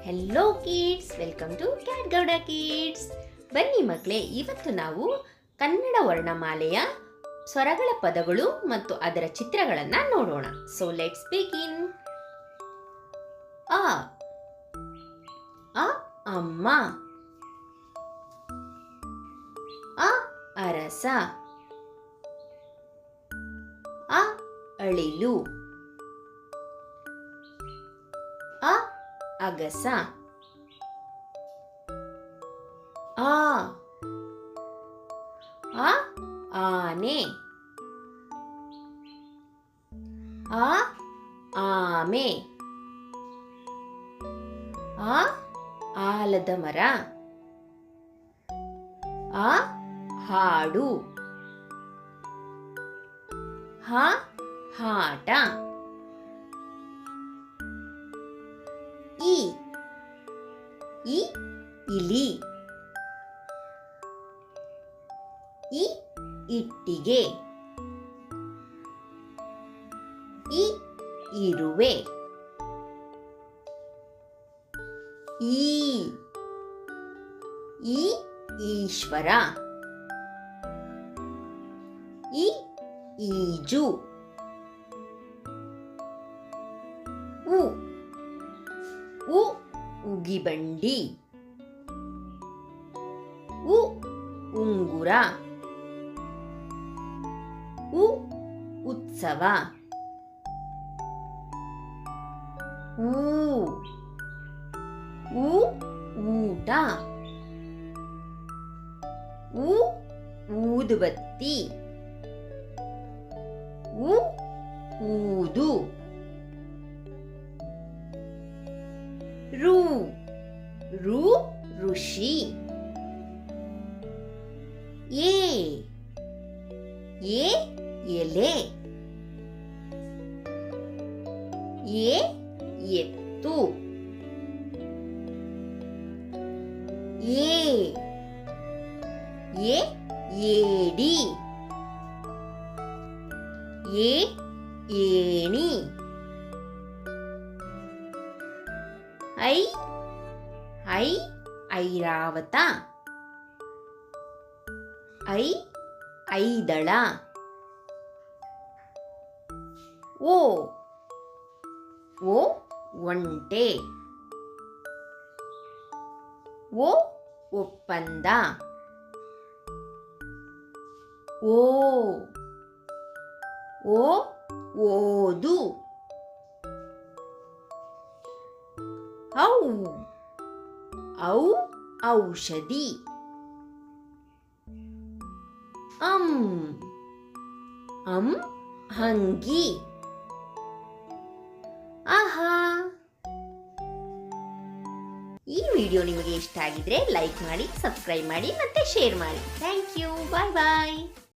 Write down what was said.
Hello kids, welcome to cat Gowda kids. ಬನ್ನಿ ಮಕ್ಕಳೇ, ಇವತ್ತು ನಾವು ಕನ್ನಡ ವರ್ಣಮಾಲೆಯ ಸ್ವರಗಳ ಪದಗಳು ಮತ್ತು ಅದರ ಚಿತ್ರಗಳನ್ನು ನೋಡೋಣ. So let's begin. ಅ ಅ ಅಮ್ಮ, ಅ ಅರಸ, ಅ ಅಳಿಲು, ಅ ಅಗಸ, ಆ ಆ ಆನೆ, ಆ ಆಮೆ, ಆ ಆಲದ ಮರ, ಆ ಹಾಡು, ಹ ಹಾಟ, ಇ ಇಲಿ, ಇಟ್ಟಿಗೆ, ಇರುವೆ, ಈಶ್ವರ, ಈಜು, ಉಗಿಬಂಡಿ, ಉಂಗುರ, ಉತ್ಸವ, ಊಟ, ಊದುಬತ್ತಿ, ಊದು, ಋ ಋಷಿ, ಎಲೆ, ಎತ್ತು, ಏಡಿ, ಏಣಿ, ಐರಾವತ, ಐದಳ, ಓ ಒಂಟೆ, ಒಪ್ಪಂದ, ಓದು, ಔಷಧಿ, ಹಂಗಿ, ಆಹಾ. ಈ ವಿಡಿಯೋ ನಿಮಗೆ ಇಷ್ಟ ಆಗಿದ್ರೆ ಲೈಕ್ ಮಾಡಿ, ಸಬ್ಸ್ಕ್ರೈಬ್ ಮಾಡಿ ಮತ್ತೆ ಶೇರ್ ಮಾಡಿ. Thank you. Bye bye.